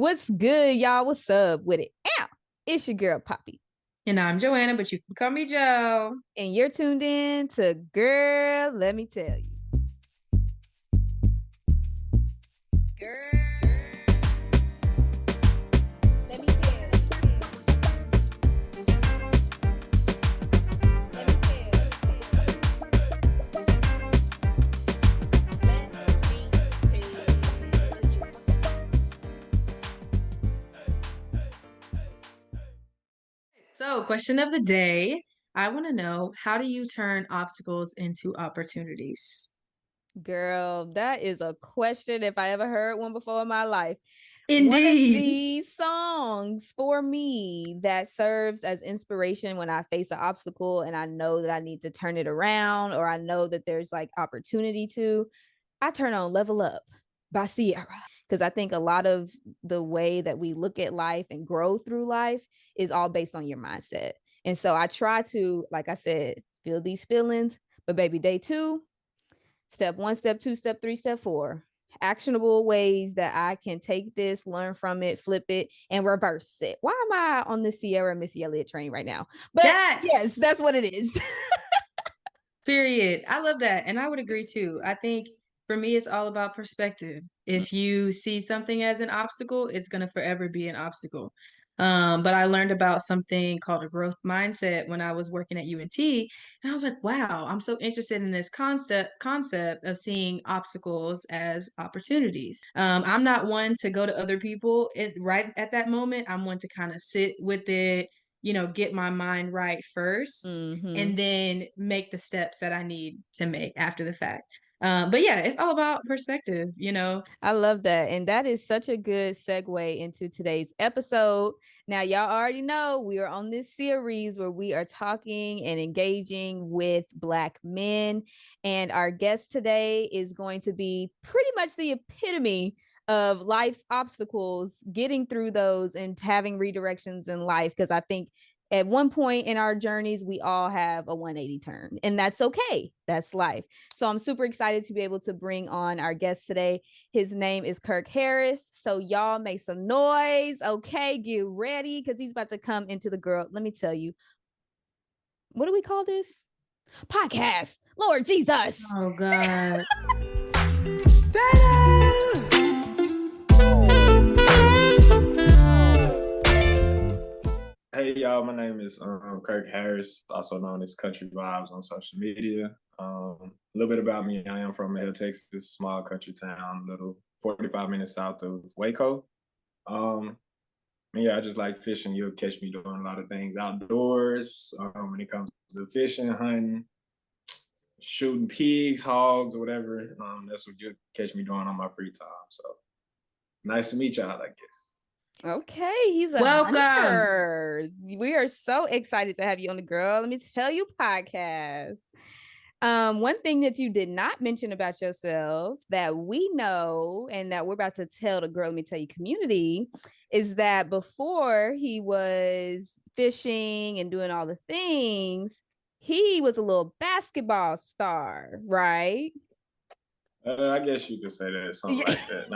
What's good, y'all? What's up with it? Ow! It's your girl, Poppy. And I'm Joanna, but you can call me Joe. And you're tuned in to Girl, Let Me Tell You. Girl, let me tell you. So, question of the day. I want to know, how do you turn obstacles into opportunities? Girl, that is a question if I ever heard one before in my life. One of Indeed. these songs for me that serves as inspiration when I face an obstacle and I know that I need to turn it around, or I know that there's like opportunity to, I turn on Level Up by Sierra. Because I think a lot of the way that we look at life and grow through life is all based on your mindset. And so I try to, like I said, feel these feelings. But baby, day 2, step 1, step 2, step 3, step 4, actionable ways that I can take this, learn from it, flip it, and reverse it. Why am I on the Sierra Missy Elliott train right now? But yes, that's what it is. Period. I love that. And I would agree too. I think for me, it's all about perspective. If you see something as an obstacle, it's going to forever be an obstacle. But I learned about something called a growth mindset when I was working at UNT. And I was like, wow, I'm so interested in this concept of seeing obstacles as opportunities. I'm not one to go to other people right at that moment. I'm one to kind of sit with it, get my mind right first, and then make the steps that I need to make after the fact. But yeah, it's all about perspective. I love that. And that is such a good segue into today's episode. Now, y'all already know we are on this series where we are talking and engaging with Black men. And our guest today is going to be pretty much the epitome of life's obstacles, getting through those and having redirections in life. Because I think at one point in our journeys, we all have a 180 turn, and that's okay. That's life. So I'm super excited to be able to bring on our guest today. His name is Curk Harris. So y'all make some noise. Okay, get ready, because he's about to come into the Girl. Let me tell you, what do we call this? Podcast. Lord Jesus. Oh, God. Hey y'all, my name is Curk Harris, also known as Country Vibes on social media. A little bit about me: I am from Hill, Texas, small country town, little 45 minutes south of Waco. Yeah, I just like fishing. You'll catch me doing a lot of things outdoors. When it comes to fishing, hunting, shooting pigs, hogs, whatever. That's what you'll catch me doing on my free time. So nice to meet y'all, I guess. Okay, he's a Welcome. hunter. We are so excited to have you on the Girl Let Me Tell You podcast. One thing that you did not mention about yourself that we know and that we're about to tell the Girl Let Me Tell You community is that before he was fishing and doing all the things, he was a little basketball star, right? I guess you could say that, something like that.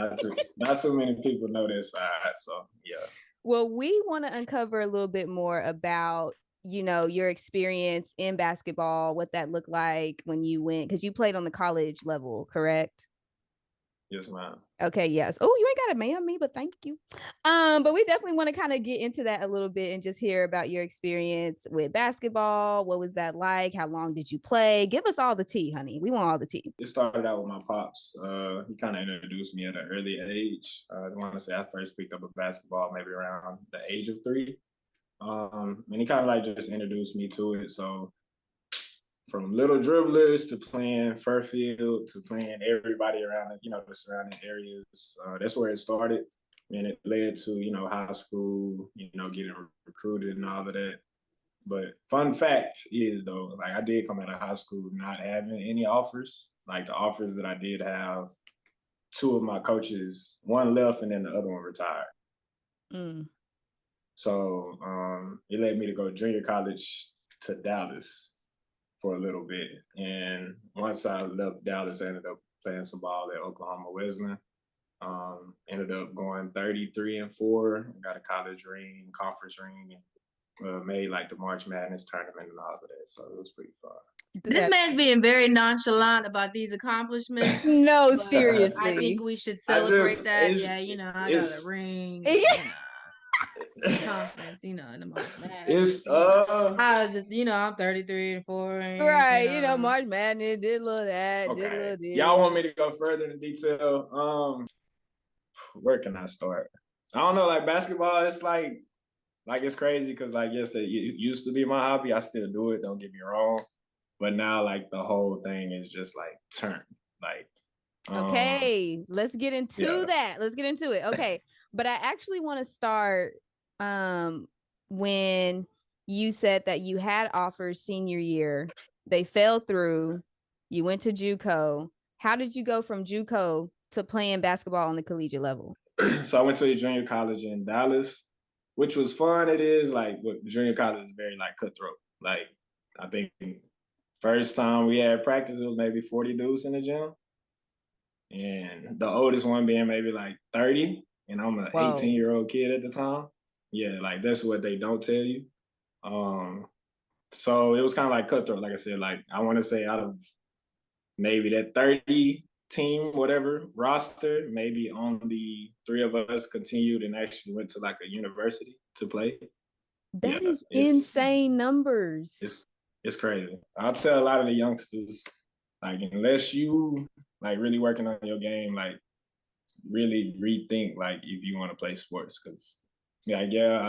Not too many people know that side, so yeah. Well, we want to uncover a little bit more about, your experience in basketball, what that looked like when you went, because you played on the college level, correct? Yes, ma'am. Okay, yes. Oh, you ain't got to man me, but thank you. But we definitely want to kind of get into that a little bit and just hear about your experience with basketball. What was that like? How long did you play? Give us all the tea, honey. We want all the tea. It started out with my pops. He kind of introduced me at an early age. I want to say I first picked up a basketball maybe around the age of 3. And he kind of like just introduced me to it. So from little dribblers to playing Fairfield to playing everybody around, the surrounding areas. That's where it started. And it led to, high school, getting recruited and all of that. But fun fact is, though, like I did come out of high school not having any offers. Like the offers that I did have, 2 of my coaches, one left and then the other one retired. So it led me to go junior college to Dallas for a little bit. And once I left Dallas, I ended up playing some ball at Oklahoma Wesleyan. Ended up going 33-4. Got a college ring, conference ring, and made like the March Madness tournament and all of that. So it was pretty fun. This man's being very nonchalant about these accomplishments. No, but seriously. I think we should celebrate that. Yeah, I got a ring. Conference, in the March Madness. I was just, I'm 33-4. Right, March Madness, did a little that, okay. did a little this. Y'all want me to go further in detail? Where can I start? I don't know, like basketball, it's like it's crazy because yes, it used to be my hobby. I still do it, don't get me wrong. But now like the whole thing is just like turned. Like okay, let's get into that. Let's get into it. Okay. But I actually want to start when you said that you had offers senior year, they fell through, you went to JUCO. How did you go from JUCO to playing basketball on the collegiate level? So I went to a junior college in Dallas, which was fun. It is like junior college is very like cutthroat. Like I think first time we had practice, it was maybe 40 dudes in the gym. And the oldest one being maybe like 30. And I'm an 18-year-old kid at the time. Yeah, like that's what they don't tell you. So it was kind of like cutthroat. Like I said, like I want to say out of maybe that 30 team, whatever roster, maybe only 3 of us continued and actually went to like a university to play. That is insane numbers. It's crazy. I'll tell a lot of the youngsters, like unless you like really working on your game, like really rethink like if you want to play sports. Cause I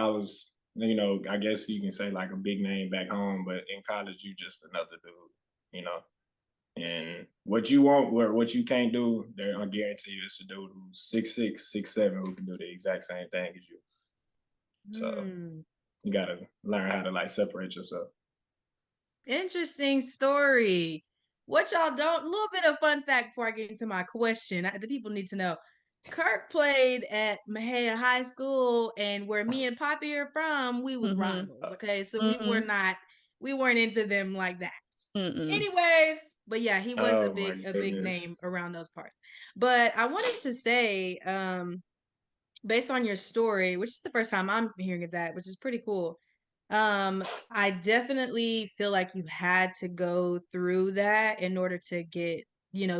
was, I guess you can say like a big name back home, but in college you just another dude, And what you want or what you can't do, they're gonna guarantee you it's a dude who's 6'6", 6'7", who can do the exact same thing as you. So you gotta learn how to like separate yourself. Interesting story. What y'all don't, a little bit of fun fact before I get into my question. The people need to know. Curk played at Mejia High School, and where me and Poppy are from, we was rivals. Okay, so we weren't into them like that. Anyways, but yeah, he was a big name around those parts. But I wanted to say, based on your story, which is the first time I'm hearing of that, which is pretty cool. I definitely feel like you had to go through that in order to get,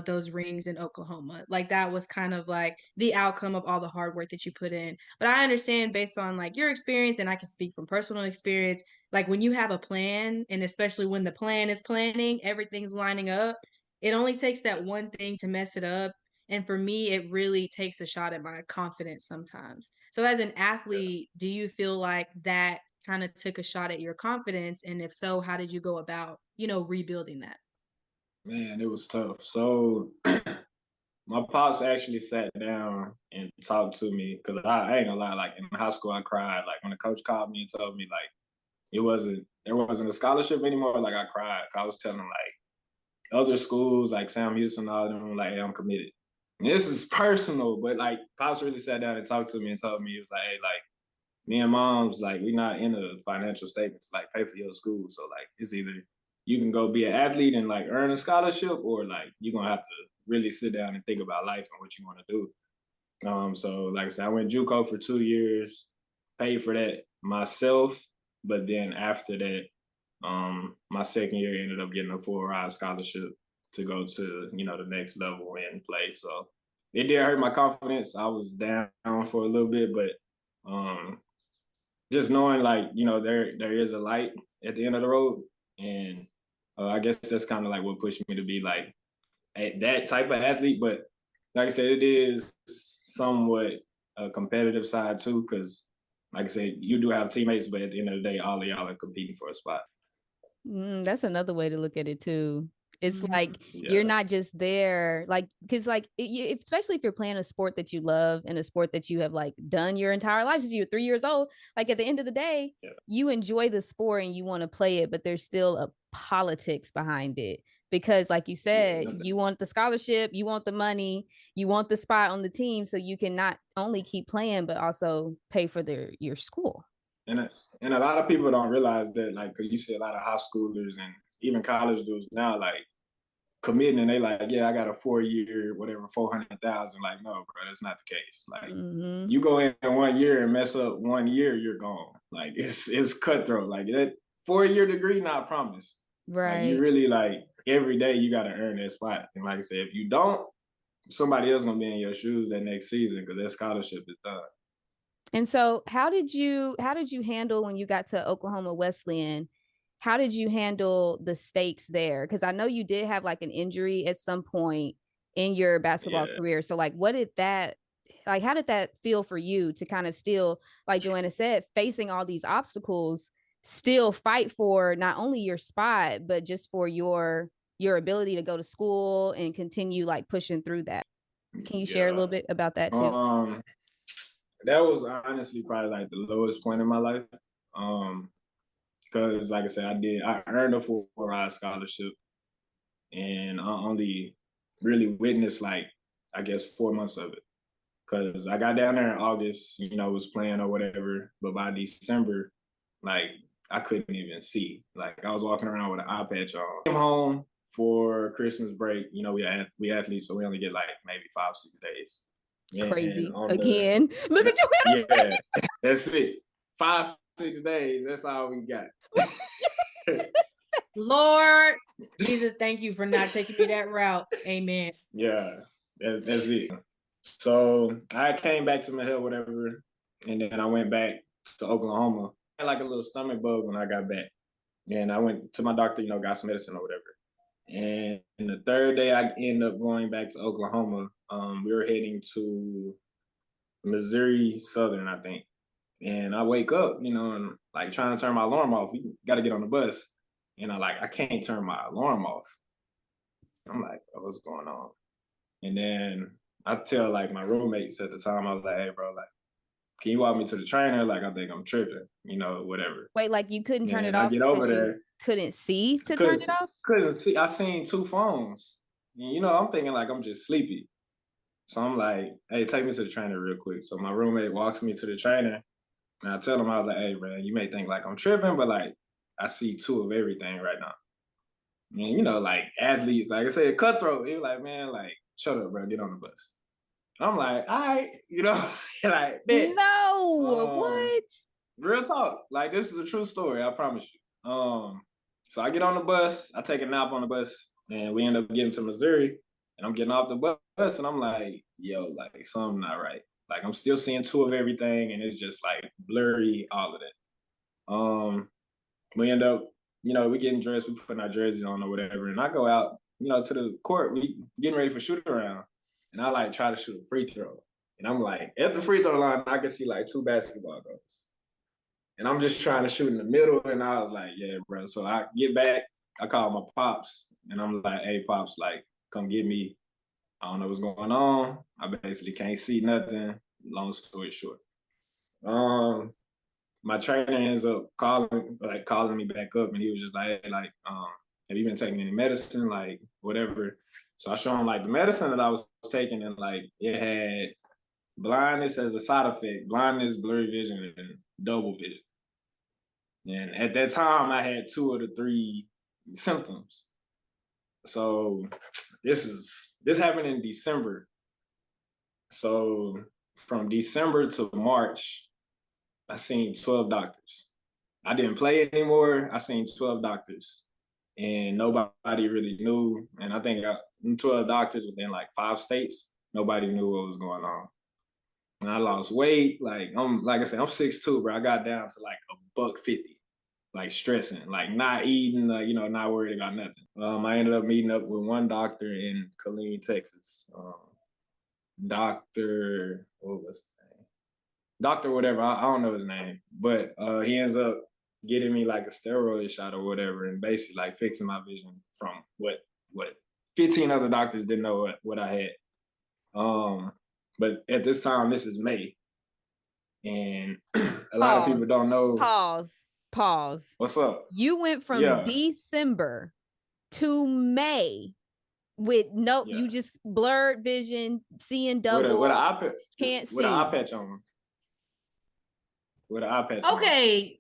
those rings in Oklahoma. Like that was kind of like the outcome of all the hard work that you put in. But I understand based on like your experience, and I can speak from personal experience, like when you have a plan, and especially when the plan is planning, everything's lining up. It only takes that one thing to mess it up. And for me, it really takes a shot at my confidence sometimes. So as an athlete, do you feel like that kind of took a shot at your confidence? And if so, how did you go about, rebuilding that? Man, it was tough. So my pops actually sat down and talked to me because I ain't gonna lie, like in high school I cried. Like when the coach called me and told me like there wasn't a scholarship anymore, like I cried. I was telling like other schools like Sam Houston, all of them, like, hey, I'm committed. And this is personal, but like pops really sat down and talked to me and told me, he was like, hey, like me and mom's like we're not in the financial statements, like pay for your school. So like it's either you can go be an athlete and like earn a scholarship, or like you're gonna have to really sit down and think about life and what you want to do. So like I said, I went JUCO for 2 years, paid for that myself, but then after that, my second year ended up getting a full ride scholarship to go to, the next level and play. So it did hurt my confidence. I was down for a little bit, but just knowing like, there is a light at the end of the road. And I guess that's kind of like what pushed me to be like that type of athlete. But like I said, it is somewhat a competitive side too, because like I said, you do have teammates, but at the end of the day, all of y'all are competing for a spot. That's another way to look at it too. It's like you're not just there, like, because like especially if you're playing a sport that you love and a sport that you have like done your entire life since you're 3 years old. Like at the end of the day, you enjoy the sport and you want to play it, but there's still a politics behind it. Because like you said, you want the scholarship, you want the money, you want the spot on the team, so you can not only keep playing but also pay for your school. And a lot of people don't realize that, like, cause you see a lot of high schoolers and even college dudes now, like, committing and they like, yeah, I got a 4-year, whatever, 400,000. Like, no, bro, that's not the case. Like, you go in 1 year and mess up 1 year, you're gone. Like, it's cutthroat. Like, that 4-year degree, not promised. Right. Like, you really, like, every day you got to earn that spot. And like I said, if you don't, somebody else going to be in your shoes that next season because that scholarship is done. And so how did you handle when you got to Oklahoma Wesleyan? How did you handle the stakes there? Because I know you did have like an injury at some point in your basketball career. So like, how did that feel for you to kind of still, like Joanna said, facing all these obstacles, still fight for not only your spot, but just for your ability to go to school and continue like pushing through that? Can you share a little bit about that too? That was honestly probably like the lowest point in my life. Because like I said, I earned a full ride scholarship and I only really witnessed like, I guess 4 months of it. Cause I got down there in August, was playing or whatever. But by December, like I couldn't even see. Like I was walking around with an eye patch on. Came home for Christmas break. We athletes, so we only get like maybe 5-6 days. Crazy. Again. Look at you. Yeah, that's it. 5-6 days. That's all we got. Lord Jesus, thank you for not taking me that route. Amen. Yeah, that's it. So I came back to my head, whatever, and then I went back to Oklahoma. I had like a little stomach bug when I got back. And I went to my doctor, got some medicine or whatever. And the third day I ended up going back to Oklahoma. We were heading to Missouri Southern, I think. And I wake up, and like trying to turn my alarm off. We got to get on the bus. And I can't turn my alarm off. I'm like, what's going on? And then I tell like my roommates at the time, I was like, hey, bro, like, can you walk me to the trainer? Like, I think I'm tripping, whatever. Wait, like you couldn't turn it off? I get over there. Couldn't see to turn it off? Couldn't see. I seen 2 phones. And, I'm thinking like I'm just sleepy. So I'm like, hey, take me to the trainer real quick. So my roommate walks me to the trainer. And I tell him, I was like, hey, man, you may think like I'm tripping, but like I see 2 of everything right now. And, like athletes, like I said, cutthroat. He was like, man, like, shut up, bro, get on the bus. I'm like, all right, like, bet. No, what? Real talk. Like, this is a true story, I promise you. So I get on the bus, I take a nap on the bus, and we end up getting to Missouri, and I'm getting off the bus, and I'm like, yo, like, something not right. Like, I'm still seeing 2 of everything, and it's just, like, blurry, all of that. We end up, we getting dressed, we putting our jerseys on or whatever, and I go out, to the court, we getting ready for shoot around. And I like try to shoot a free throw. And I'm like, at the free throw line, I can see like 2 basketball goals. And I'm just trying to shoot in the middle. And I was like, yeah, bro. So I get back, I call my pops. And I'm like, hey, pops, like, come get me. I don't know what's going on. I basically can't see nothing. Long story short. My trainer ends up calling me back up. And he was just like, hey, like, have you been taking any medicine? Like, whatever. So I show him like the medicine that I was taking, and like it had blindness as a side effect, blindness, blurry vision, and double vision. And at that time, I had 2 of the 3 symptoms. So this happened in December. So from December to March, I seen 12 doctors. I didn't play anymore. I seen 12 doctors. And nobody really knew. And I think 12 doctors within like 5 states, nobody knew what was going on. And I lost weight. Like I said, I'm 6'2", bro. I got down to like $150, like stressing, like not eating, not worried about nothing. I ended up meeting up with one doctor in Killeen, Texas. Doctor, what was his name? Doctor whatever, I don't know his name. But he ends up getting me like a steroid shot or whatever, and basically like fixing my vision from what 15 other doctors didn't know what I had. But at this time, this is May, and a lot of people don't know. Pause. What's up? You went from December to May with you just blurred vision, seeing double, can't see. With an eye patch on. With an eye patch on. Okay.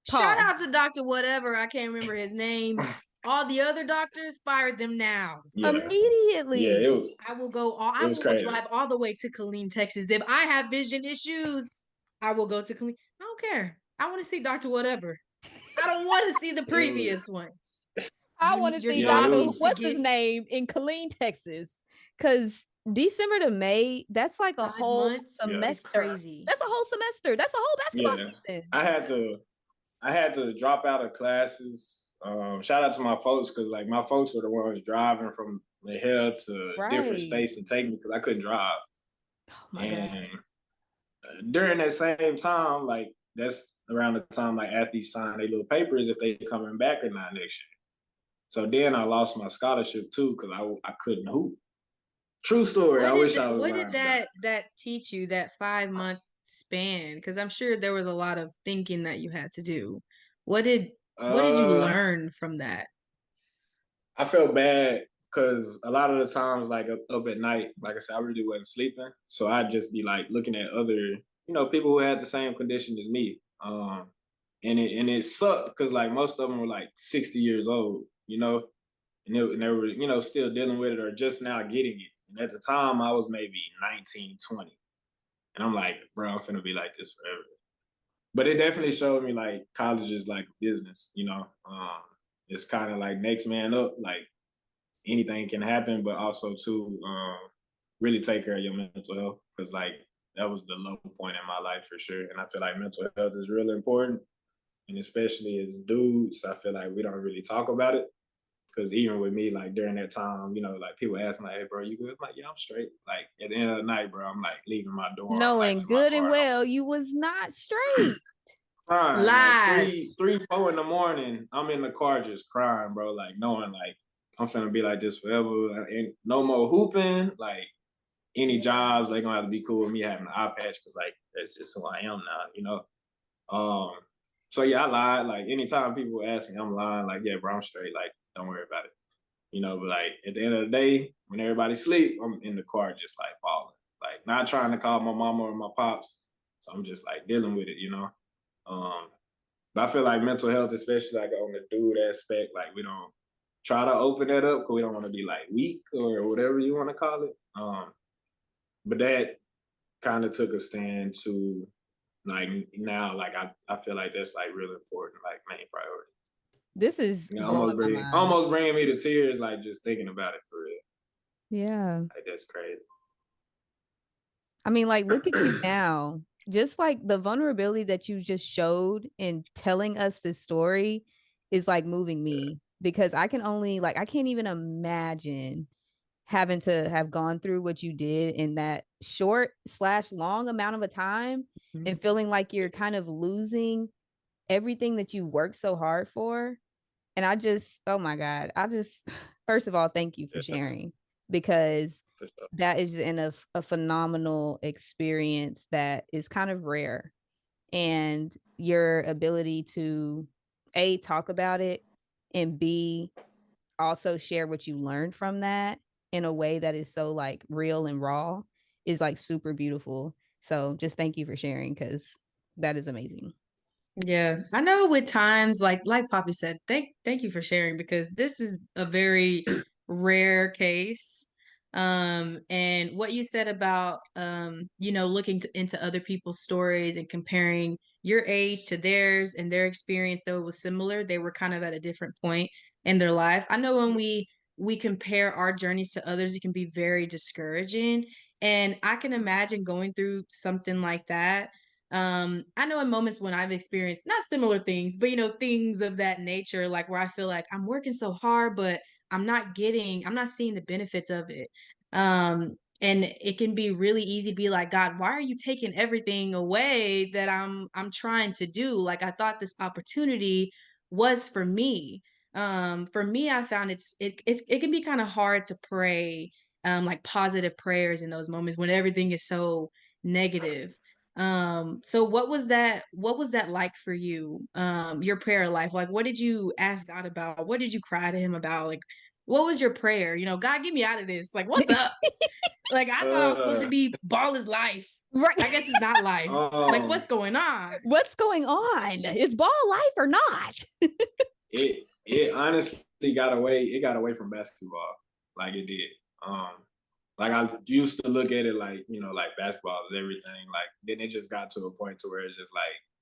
Pause. Shout out to Dr. Whatever. I can't remember his name. all the other doctors, fire them now. Yeah. Immediately. Yeah, I will go. I will crazy. drive all the way to Killeen, Texas. If I have vision issues, I will go to Killeen. I don't care. I want to see Doctor Whatever. I don't want to see the previous ones. I want to see job Dr. is to What's get his name in Killeen, Texas. Because December to May, that's like a 5 whole months. semester. It's crazy. That's a whole semester. That's a whole basketball season. I had to drop out of classes. Shout out to my folks, because like my folks were the ones driving from the hell to different states to take me, because I couldn't drive. Oh my God. During that same time, like that's around the time like athletes sign their little papers if they coming back or not next year. So then I lost my scholarship too, because I couldn't hoop. True story. What What did that teach you, that 5-month span? Because I'm sure there was a lot of thinking that you had to do. What did you learn from that? I felt bad because a lot of the times, like up at night, like I said, I really wasn't sleeping. So I'd just be like looking at other, people who had the same condition as me. And it sucked because like most of them were like 60 years old, and they were, still dealing with it or just now getting it. And at the time I was maybe 19, 20. And I'm like, bro, I'm finna be like this forever. But it definitely showed me like college is like business, it's kind of like next man up, like anything can happen, but also to really take care of your mental health, because like that was the low point in my life for sure. And I feel like mental health is really important. And especially as dudes, I feel like we don't really talk about it. Because even with me, like during that time, like people ask me, like, "Hey, bro, you good?" I'm like, "Yeah, I'm straight." Like at the end of the night, bro, I'm like leaving my dorm, Knowing like, good and well you was not straight. Crying, Lies. like 3, 4 in the morning. I'm in the car just crying, bro. Like knowing like I'm finna be like this forever, and no more hooping. Like any jobs, they gonna have to be cool with me having an eye patch, because like that's just who I am now, So yeah, I lied. Like anytime people ask me, I'm lying. Like, yeah, bro, I'm straight. Like, don't worry about it. But like at the end of the day, when everybody sleep, I'm in the car just like falling. Like not trying to call my mama or my pops. So I'm just like dealing with it. But I feel like mental health, especially like on the dude aspect, like we don't try to open that up because we don't want to be like weak or whatever you want to call it. But that kind of took a stand to like now, like I feel like that's like really important, like main priority. This is almost bringing me to tears, like just thinking about it for real. Yeah. Like that's crazy. I mean, like, look at you now. Just like the vulnerability that you just showed in telling us this story is like moving me, because I can't even imagine having to have gone through what you did in that short/long amount of a time, and feeling like you're kind of losing everything that you worked so hard for. And oh my God, first of all, thank you for sharing, because that is a phenomenal experience that is kind of rare. And your ability to A, talk about it, and B, also share what you learned from that in a way that is so like real and raw is like super beautiful. So just thank you for sharing, because that is amazing. Yeah, I know with times like Poppy said, thank you for sharing, because this is a very rare case. And what you said about looking into other people's stories and comparing your age to theirs, and their experience, though it was similar, they were kind of at a different point in their life. I know when we compare our journeys to others, it can be very discouraging. And I can imagine going through something like that. I know in moments when I've experienced not similar things, but things of that nature, like where I feel like I'm working so hard, but I'm not seeing the benefits of it. And it can be really easy to be like, God, why are you taking everything away that I'm trying to do? Like, I thought this opportunity was for me. For me, I found it can be kind of hard to pray like positive prayers in those moments when everything is so negative. So what was that like for you? Your prayer life? Like, what did you ask God about? What did you cry to him about? Like, what was your prayer? God, get me out of this. Like, what's up? Like, I thought I was supposed to be ball is life. Right. I guess it's not life. Like, what's going on? What's going on? Is ball life or not? it honestly got away. It got away from basketball, like it did. Like I used to look at it like, like basketball is everything. Like then it just got to a point to where it's just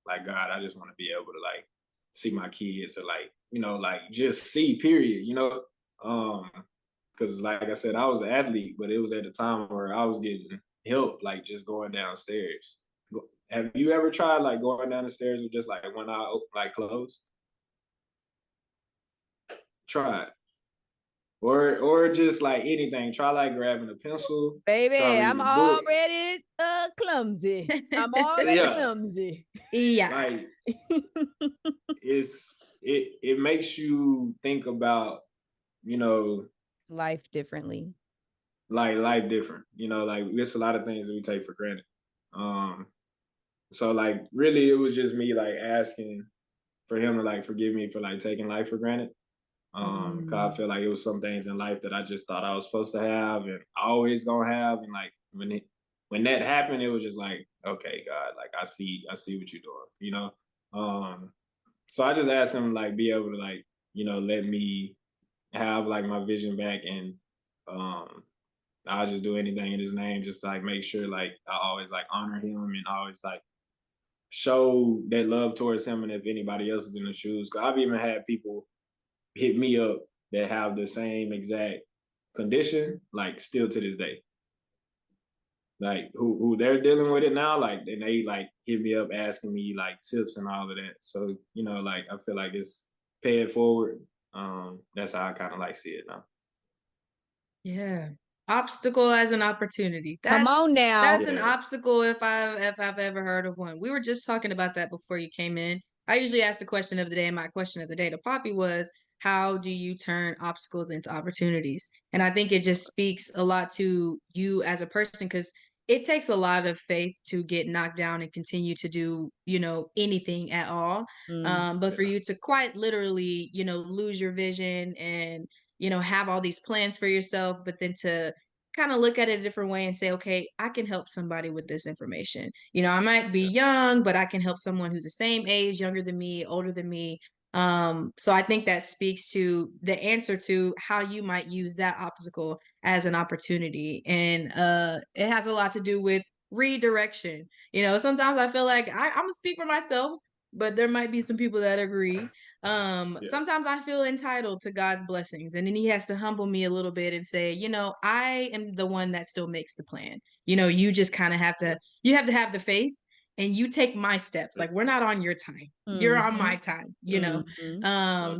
like God, I just want to be able to like see my kids or like, like just see. Period. Because like I said, I was an athlete, but it was at a time where I was getting help, like just going downstairs. Have you ever tried like going down the stairs with just like one eye like closed? Try it. Or just like anything. Try like grabbing a pencil. Try Baby, I'm reading a book. already clumsy. I'm already Yeah. clumsy. Yeah. Like it makes you think about, life differently. like life different. Like there's a lot of things that we take for granted. So like really it was just me like asking for him to like forgive me for like taking life for granted. Cause I feel like it was some things in life that I just thought I was supposed to have and always gonna have. And like when that happened, it was just like, okay, God, like I see what you're doing, So I just asked him like be able to like, let me have like my vision back and I'll just do anything in his name, just like make sure like I always like honor him and always like show that love towards him. And if anybody else is in the shoes, cause I've even had people hit me up that have the same exact condition, like still to this day. Like who they're dealing with it now, like and they like hit me up asking me like tips and all of that. So, like I feel like it's pay it forward. That's how I kind of like see it now. Yeah. Obstacle as an opportunity. Come on now. That's an Yeah. obstacle if I've ever heard of one. We were just talking about that before you came in. I usually ask the question of the day, and my question of the day to Poppy was, how do you turn obstacles into opportunities? And I think it just speaks a lot to you as a person because it takes a lot of faith to get knocked down and continue to do, anything at all. But for you to quite literally, lose your vision and have all these plans for yourself, but then to kind of look at it a different way and say, okay, I can help somebody with this information. I might be young, but I can help someone who's the same age, younger than me, older than me. So I think that speaks to the answer to how you might use that obstacle as an opportunity. And it has a lot to do with redirection. Sometimes I feel like I'm gonna speak for myself, but there might be some people that agree. Sometimes I feel entitled to God's blessings, and then he has to humble me a little bit and say, I am the one that still makes the plan. You just kind of have to have the faith and you take my steps. Like we're not on your time. You're on my time,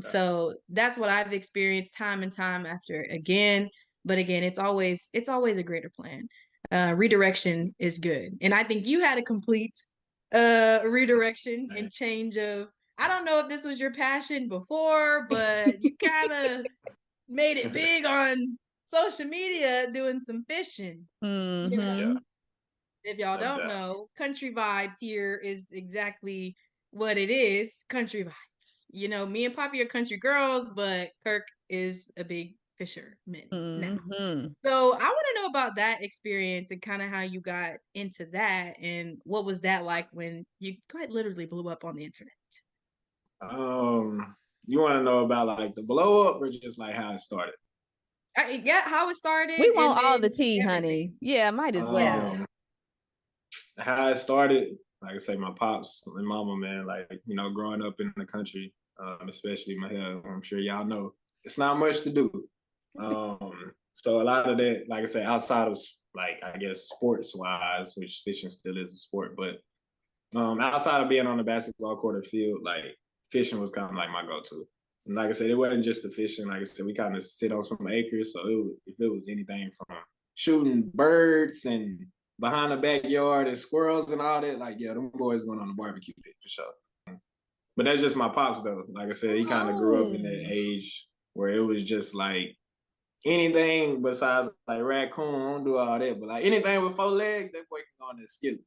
so that's what I've experienced time and time after again. But again, it's always a greater plan. Redirection is good. And I think you had a complete redirection and change of, I don't know if this was your passion before, but you kind of made it big on social media doing some fishing. Yeah. If y'all don't know, country vibes here is exactly what it is. Country vibes. Me and Poppy are country girls, but Curk is a big fisherman now. So I want to know about that experience and kind of how you got into that and what was that like when you quite literally blew up on the internet. You want to know about like the blow up or just like how it started? Yeah, how it started. We want all the tea, honey. Yeah, might as well. How it started, like I say, my pops and mama, man, like, growing up in the country, especially my hair, I'm sure y'all know, it's not much to do. So a lot of that, like I say, outside of like, I guess sports wise, which fishing still is a sport, but outside of being on the basketball court or field, like fishing was kind of like my go-to. And like I said, it wasn't just the fishing. Like I said, we kind of sit on some acres. So if it was anything from shooting birds and behind the backyard and squirrels and all that, like, yeah, them boys went on the barbecue pit for sure. But that's just my pops, though. Like I said, he kind of grew up in that age where it was just like anything besides like raccoon, I don't do all that. But like anything with 4 legs, that boy can go on that skillet.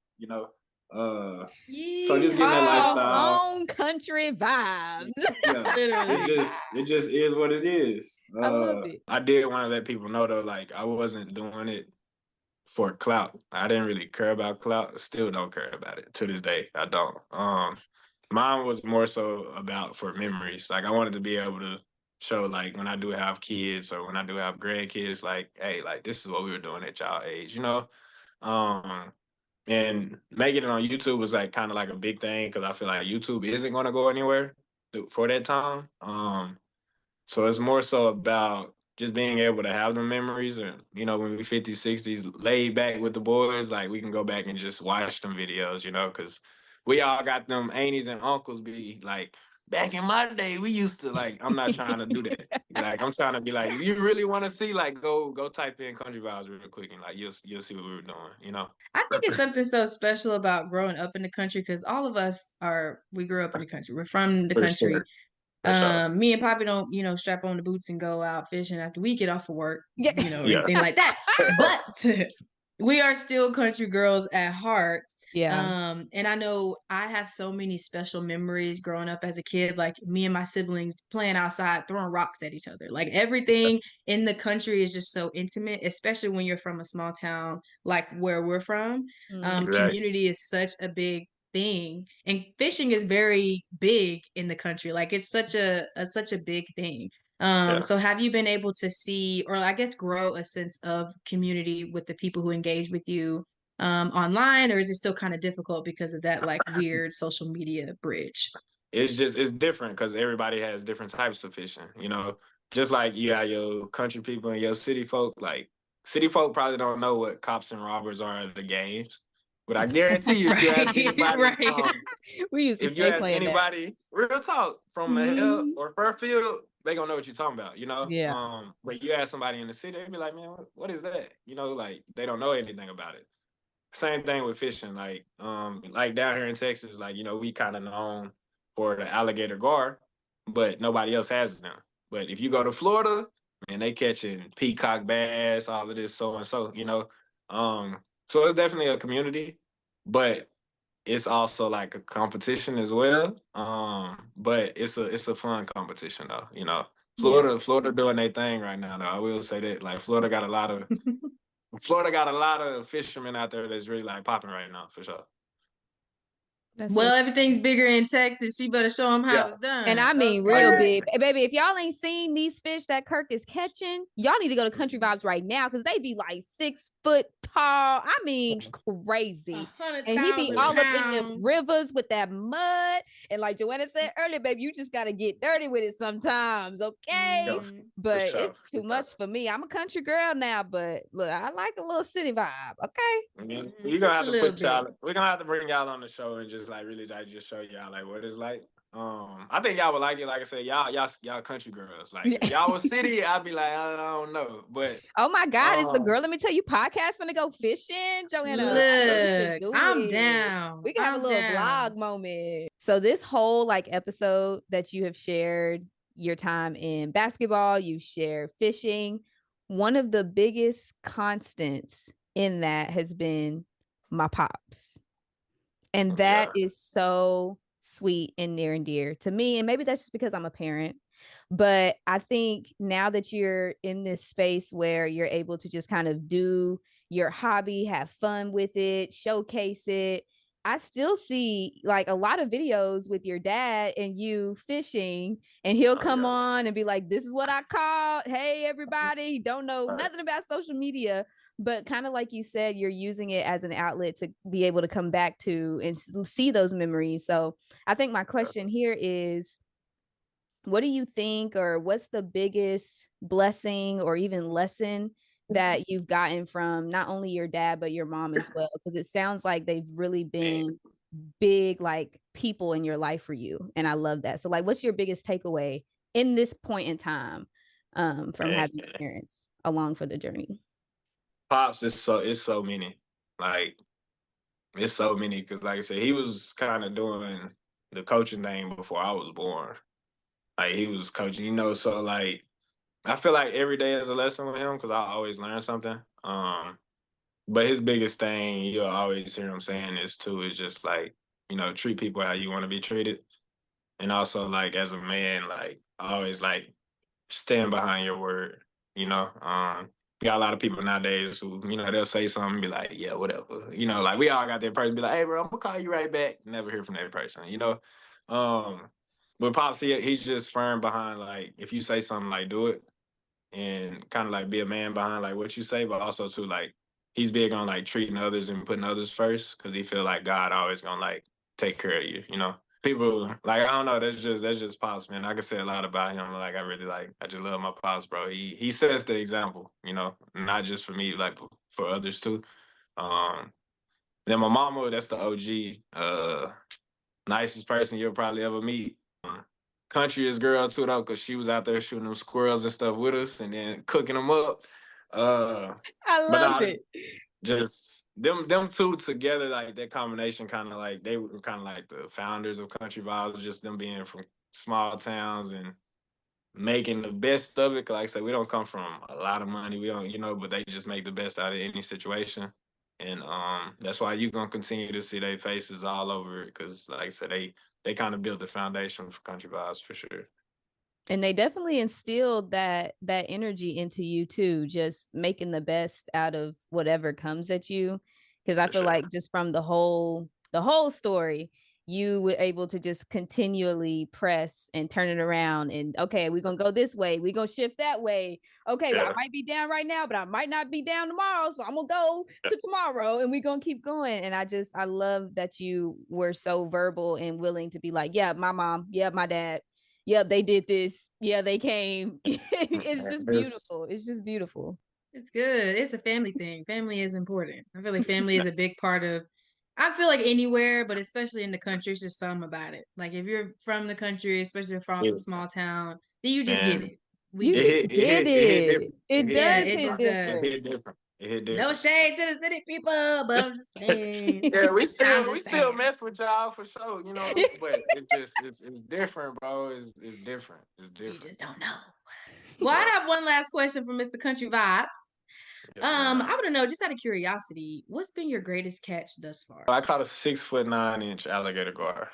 So just getting that lifestyle. Home country vibes. Yeah, it just is what it is. I love it. I did want to let people know though, like I wasn't doing it for clout. I didn't really care about clout. Still don't care about it to this day. I don't. Mine was more so about for memories. Like I wanted to be able to show like when I do have kids or when I do have grandkids, like, hey, like this is what we were doing at y'all age, you know? Um, and making it on YouTube was like kind of like a big thing because I feel like YouTube isn't going to go anywhere for that time. So it's more so about just being able to have the memories and, you know, when we 50s, 60s, laid back with the boys, like we can go back and just watch them videos, you know, because we all got them aunties and uncles be like, back in my day, we used to like, I'm not trying to do that. Like, I'm trying to be like, if you really want to see, like, go type in country vibes real quick and like, you'll see what we were doing, you know? I think it's something so special about growing up in the country because all of us we grew up in the country. We're from the For country. sure. For sure. Me and Poppy don't, strap on the boots and go out fishing after we get off of work, Yeah. or Yeah. anything like that. But we are still country girls at heart. Yeah. And I know I have so many special memories growing up as a kid, like me and my siblings playing outside, throwing rocks at each other. Like everything in the country is just so intimate, especially when you're from a small town like where we're from. Mm. Right. Community is such a big thing, and fishing is very big in the country. Like it's such a big thing. Yeah. So have you been able to see, or I guess grow a sense of community with the people who engage with you online, or is it still kind of difficult because of that like weird social media bridge? It's different because everybody has different types of fishing, you know. Just like you got your country people and your city folk. Like city folk probably don't know what cops and robbers are at the games, but I guarantee you, if you ask Right, anybody, right. We used to if you stay ask playing that. anybody, real talk from a hill Mhm. or Fairfield, they gonna know what you're talking about, you know. Yeah. But you ask somebody in the city, they be like, man, what is that? You know, like they don't know anything about it. Same thing with fishing, like down here in Texas, like, you know, we kind of known for the alligator gar, but nobody else has them. But if you go to Florida, man, they catching peacock bass, all of this, so and so, you know. So it's definitely a community, but it's also like a competition as well. But it's a fun competition though, you know. Yeah. Florida doing their thing right now though. I will say that. Like Florida got a lot of fishermen out there that's really like popping right now for sure. That's real. Well, everything's bigger in Texas. She better show them how Yeah. it's done. And I mean, Oh real yeah. Okay. big, baby. If y'all ain't seen these fish that Curk is catching, y'all need to go to Country Vibes right now because they be like 6 foot tall. I mean, crazy. And he be 100,000 all up in the pounds. rivers with that mud. And like Joanna said earlier, baby, you just gotta get dirty with it sometimes, okay? Yeah, Mhm. for But sure. it's too much for me. I'm a country girl now, but look, I like a little city vibe. Okay. I mean, Mhm, we're gonna just a have to little put bit. y'all. We're gonna have to bring y'all on the show and just like really like just show y'all like what it's like. I think y'all would like it. Like I said, y'all country girls. Like if y'all was city, I'd be like I don't know, but Oh my God, it's the um, girl. Let me tell you, podcast gonna go fishing. Joanna, I think we should Look, do I'm it. down. We can have a I'm little down. vlog moment. So this whole like episode that you have shared your time in basketball, you share fishing. One of the biggest constants in that has been my pops. And that yeah, is so sweet and near and dear to me. And maybe that's just because I'm a parent. But I think now that you're in this space where you're able to just kind of do your hobby, have fun with it, showcase it, I still see like a lot of videos with your dad and you fishing, and he'll oh come yeah, on and be like, this is what I caught. Hey, everybody, don't know right. nothing about social media, but kind of like you said, you're using it as an outlet to be able to come back to and see those memories. So I think my question here is, what do you think, or what's the biggest blessing or even lesson that you've gotten from not only your dad but your mom as well, because it sounds like they've really Man, been big like people in your life for you, and I love that. So like, what's your biggest takeaway in this point in time from man. having parents along for the journey? Pops, it's so many. Like it's so many because like I said, he was kind of doing the coaching thing before I was born. Like he was coaching, you know. So like I feel like every day is a lesson with him because I always learn something. But his biggest thing you'll always hear him saying is too is just like, you know, treat people how you want to be treated. And also like as a man, like always like stand behind your word, you know. You got a lot of people nowadays who, you know, they'll say something and be like, yeah, whatever. You know, like we all got that person be like, hey bro, I'm gonna call you right back. Never hear from that person, you know. But Pops, he's just firm behind, like, if you say something, like, do it, and kind of like be a man behind like what you say, but also too like he's big on like treating others and putting others first because he feel like God always gonna like take care of you. You know, people like I don't know. That's just Pops, man. I could say a lot about him. Like I just love my Pops, bro. He sets the example. You know, not just for me, like for others too. Um, then my mama, that's the OG. Nicest person you'll probably ever meet. Countryest girl too though, because she was out there shooting them squirrels and stuff with us, and then cooking them up. I But love it. just them two together, like that combination, kind of like they were kind of like the founders of Country Vibes. Just them being from small towns and making the best of it. 'Cause like I said, we don't come from a lot of money. We don't, but they just make the best out of any situation. And that's why you're gonna continue to see their faces all over it. Cause like I said, they kind of built the foundation for Country Vibes for sure. And they definitely instilled that energy into you too, just making the best out of whatever comes at you. Because I feel like just from the whole story, you were able to just continually press and turn it around. And okay, we're gonna go this way, we're gonna shift that way. Okay, well, I might be down right now, but I might not be down tomorrow. So I'm gonna go to tomorrow and we're gonna keep going. And I love that you were so verbal and willing to be like, yeah, my mom, yeah, my dad. Yep, they did this. Yeah, they came. It's just beautiful. It's just beautiful. It's good. It's a family thing. Family is important. I feel like family is a big part of, I feel like anywhere, but especially in the country, it's just something about it. Like if you're from the country, especially from a small town, then you just get it. You just get it. It does hit different. It hit different. It hit different. No shade to the city people, but I'm just saying. Yeah, we still mess with y'all for sure, but it's different, bro. It's different. It's different. You just don't know. Well, I have one last question for Mr. Country Vibes. I want to know, just out of curiosity, what's been your greatest catch thus far? I caught a 6'9" alligator gar.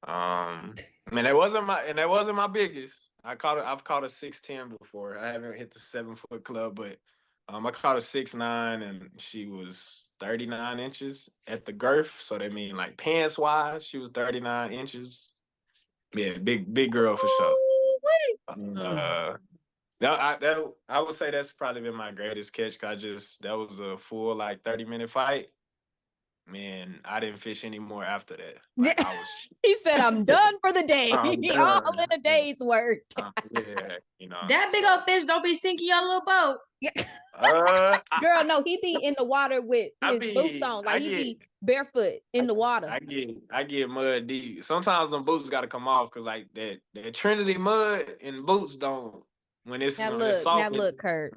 That wasn't my biggest. I've caught a 6'10" before. I haven't hit the 7-foot club, but I caught a 6'9" and she was 39 inches at the girth. So that mean like pants wise, she was 39 inches. Yeah, big girl for sure. I would say that's probably been my greatest catch. Cause that was a full like 30-minute fight. Man, I didn't fish anymore after that. Like, he said, "I'm done for the day. All in a day's work." That big old fish don't be sinking your little boat. Girl, no, he be in the water with his boots on, like he be barefoot in the water. I get mud deep. Sometimes them boots got to come off because like that Trinity mud and boots don't. When it's look, Curk.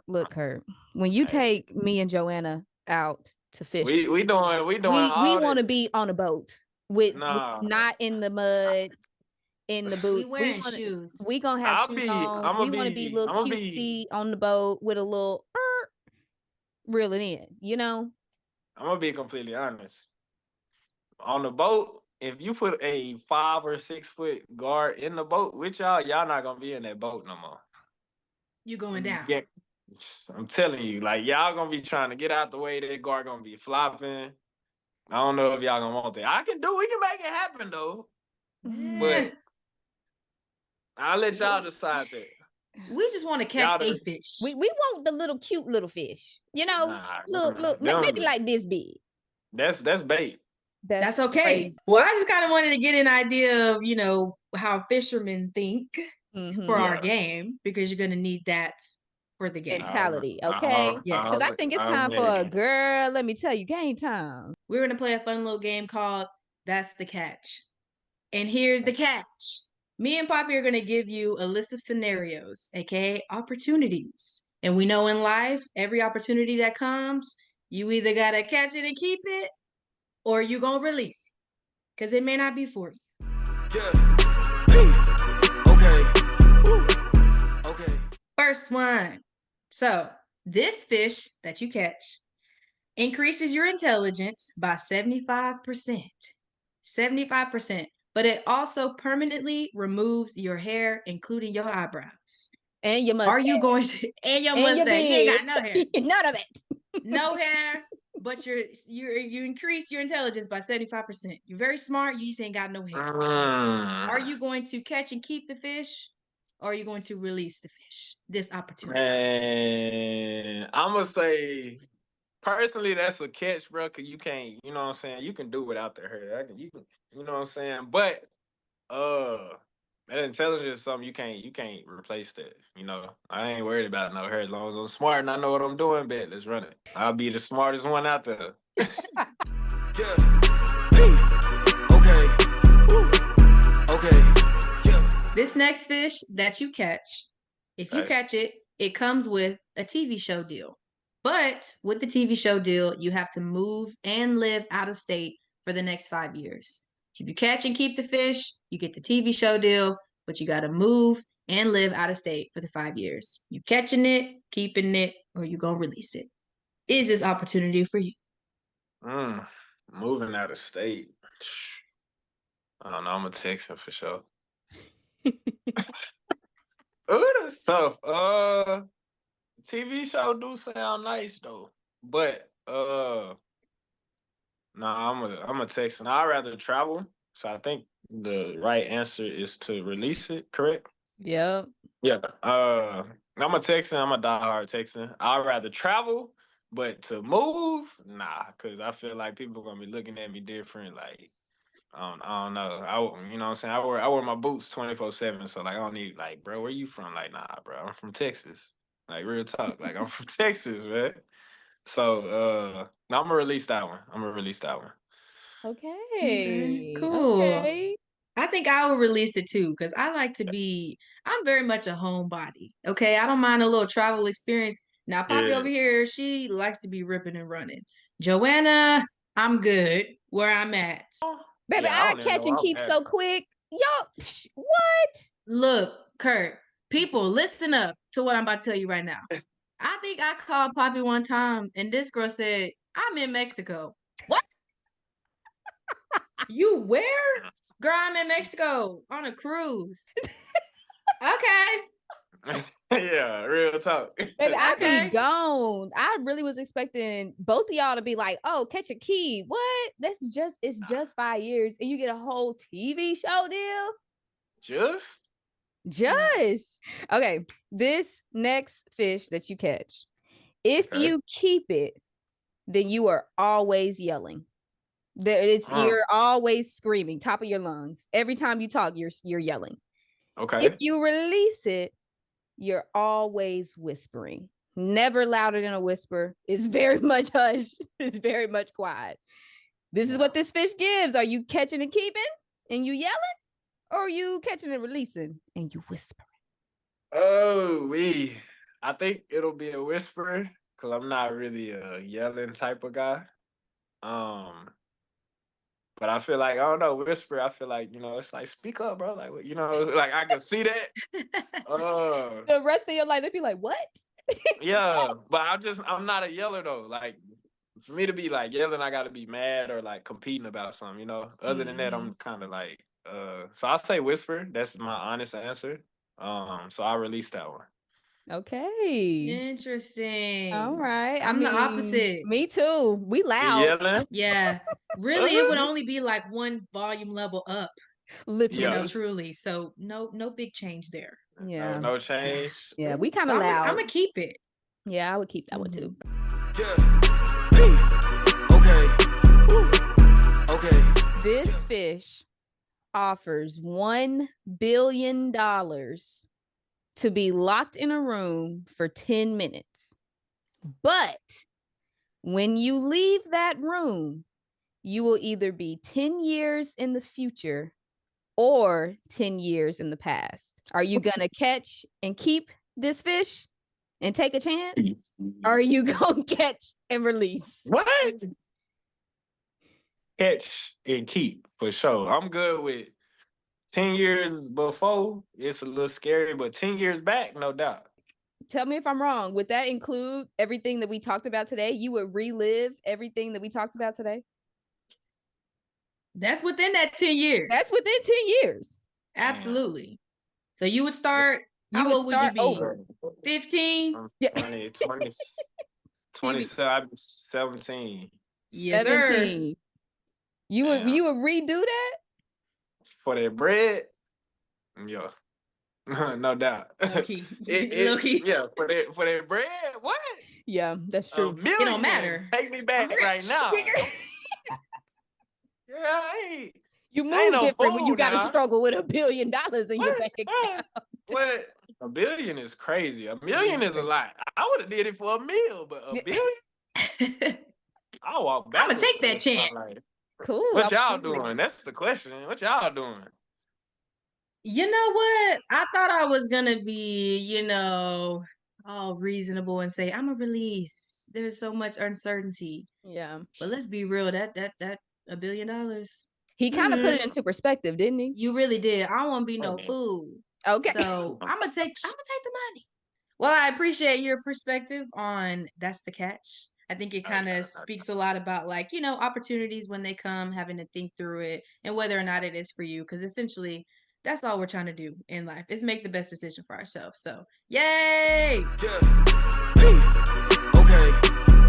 When you take me and Joanna out to fish, we want to be on a boat with not in the mud. In the boots, we wearing shoes. We gonna have shoes on. We want to be little cutesy on the boat with a little reel it in. I'm gonna be completely honest. On the boat, if you put a 5 or 6 foot guard in the boat with y'all not gonna be in that boat no more. You going down? Yeah, I'm telling you, like y'all gonna be trying to get out the way. That guard gonna be flopping. I don't know if y'all gonna want that. We can make it happen though. But I'll let y'all decide that. We just want to catch a fish. We want the cute little fish. Look, maybe like this big. That's bait. That's okay. Crazy. Well, I just kind of wanted to get an idea of, how fishermen think for our game, because you're going to need that for the game. Mentality, okay? Yes. Because I think it's time for a girl, let me tell you, game time. We're going to play a fun little game called That's the Catch. And here's the catch. Me and Poppy are going to give you a list of scenarios, aka opportunities. And we know in life, every opportunity that comes, you either got to catch it and keep it, or you going to release it. Because it may not be for you. Yeah. Okay. First one. So, this fish that you catch increases your intelligence by 75%. 75%. But it also permanently removes your hair, including your eyebrows. And your mustache. Are you going to? And your mustache. You ain't got no hair. None of it. No hair, but you increase your intelligence by 75%. You're very smart. You just ain't got no hair. Are you going to catch and keep the fish, or are you going to release the fish? This opportunity. Man, I'm gonna say personally that's a catch, bro. Cause you can't, you know what I'm saying. You can do without the hair. You can, you know what I'm saying. But that intelligence is something you can't replace that. You know, I ain't worried about no hair as long as I'm smart and I know what I'm doing. Bet, let's run it. I'll be the smartest one out there. Yeah. Hey. Okay. Woo. Okay. Yeah. This next fish that you catch, if you catch it, it comes with a TV show deal. But with the TV show deal, you have to move and live out of state for the next 5 years. If you catch and keep the fish, you get the TV show deal, but you got to move and live out of state for the 5 years. You catching it, keeping it, or you gonna release it? Is this opportunity for you? Moving out of state. I don't know. I'm gonna text him for sure. Oh, that's tough. TV show do sound nice though, but I'm a Texan. I'd rather travel. So I think the right answer is to release it. Correct? Yep. Yeah. I'm a Texan. I'm a diehard Texan. I'd rather travel, but to move, nah, because I feel like people are gonna be looking at me different. Like I don't know. You know what I'm saying? I wear my boots 24/7. So like I don't need like, bro, where you from? Like, nah, bro, I'm from Texas. Like real talk. Like I'm from Texas, man. So no, I'm gonna release that one. Okay. Cool. Okay. I think I will release it too, because I'm very much a homebody. Okay. I don't mind a little travel experience. Now, Poppy over here, she likes to be ripping and running. Joanna, I'm good where I'm at. Baby, Yeah, I I don't even know catch where and I'm keep at. so quick. Y'all, what? Look, Kurt, people, listen up to what I'm about to tell you right now. I think I called Poppy one time, and this girl said, I'm in Mexico. What? You where? Girl, I'm in Mexico on a cruise. Okay. Yeah, real talk. Baby, I Okay. be gone. I really was expecting both of y'all to be like, oh, catch a key. What? It's just 5 years and you get a whole TV show deal? Just. Okay. This next fish that you catch, if you keep it, then you are always yelling. You're always screaming, top of your lungs. Every time you talk, you're yelling. Okay. If you release it, you're always whispering. Never louder than a whisper. It's very much hush. It's very much quiet. This is what this fish gives. Are you catching and keeping and you yelling? Or are you catching and releasing and you whispering? Oh, I think it'll be a whisper because I'm not really a yelling type of guy. But I feel like, I don't know, whisper, I feel like, it's like, speak up, bro. Like, like I can see that. The rest of your life, they be like, what? Yeah, but I'm not a yeller though. Like, for me to be like yelling, I got to be mad or like competing about something, Other than that, I'm kind of like, so I'll say whisper. That's my honest answer. So I'll release that one. Okay. Interesting. All right. I'm the opposite. Me too. We loud. Yelling? Yeah. Really, it would only be like one volume level up. Literally. Truly. So no big change there. Yeah. No change. Yeah, we kind of so loud. I'm gonna keep it. Yeah, I would keep that one too. Yeah. Hey. Okay. Woo. Okay. This fish offers $1 billion to be locked in a room for 10 minutes. But when you leave that room, you will either be 10 years in the future or 10 years in the past. Are you going to catch and keep this fish and take a chance? Or are you going to catch and release? What? Catch and keep, for sure. I'm good with 10 years before. It's a little scary, but 10 years back, no doubt. Tell me if I'm wrong. Would that include everything that we talked about today? You would relive everything that we talked about today? That's within that 10 years. That's within 10 years. Absolutely. So you would start, I would start would you be? over. 15? I'm 20. 27, 17. Yes, sir. 17. You would redo that? For that bread? Yeah. No doubt. Low key. Low key. Yeah, for that bread, what? Yeah, that's A true. million. It don't matter. Take me back right now. Yeah, You I ain't move no different when you fool got to now. struggle with $1 billion in your bank account. What? $1 billion is crazy. $1 million is a lot. I would have did it for $1 million, but $1 billion? I'll walk back. I'm gonna take that chance. Like, Cool. what y'all doing? That's the question. What y'all doing? You know what? I thought I was gonna be, all reasonable and say I'm a release. There's so much uncertainty. Yeah. But let's be real. That $1 billion. He kind of put it into perspective, didn't he? You really did. I don't want to be no Okay. fool. Okay. So I'm gonna take the money. Well, I appreciate your perspective on that's the catch. I think it kind of speaks a lot about opportunities when they come, having to think through it and whether or not it is for you. Because essentially, that's all we're trying to do in life is make the best decision for ourselves. So, yay! Yeah. Hey. Okay.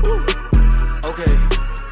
Woo. Okay.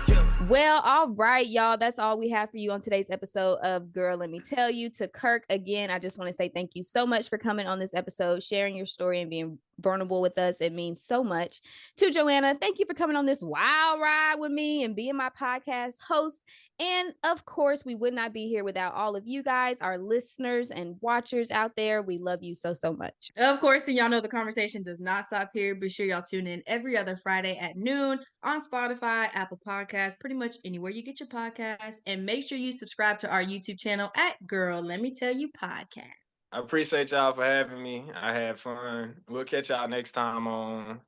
Yeah. Well, all right, y'all. That's all we have for you on today's episode of Girl, Let Me Tell You. To Curk, again, I just want to say thank you so much for coming on this episode, sharing your story and being vulnerable with us. It means so much. To Joanna, thank you for coming on this wild ride with me and being my podcast host. And of course, we would not be here without all of you guys, our listeners and watchers out there. We love you so, so much. Of course, and y'all know the conversation does not stop here. Be sure y'all tune in every other Friday at noon on Spotify, Apple Podcasts, pretty much anywhere you get your podcasts. And make sure you subscribe to our YouTube channel at Girl, Let Me Tell You Podcast. I appreciate y'all for having me. I had fun. We'll catch y'all next time on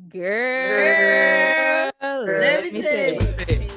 Girl, Let Me Tell You.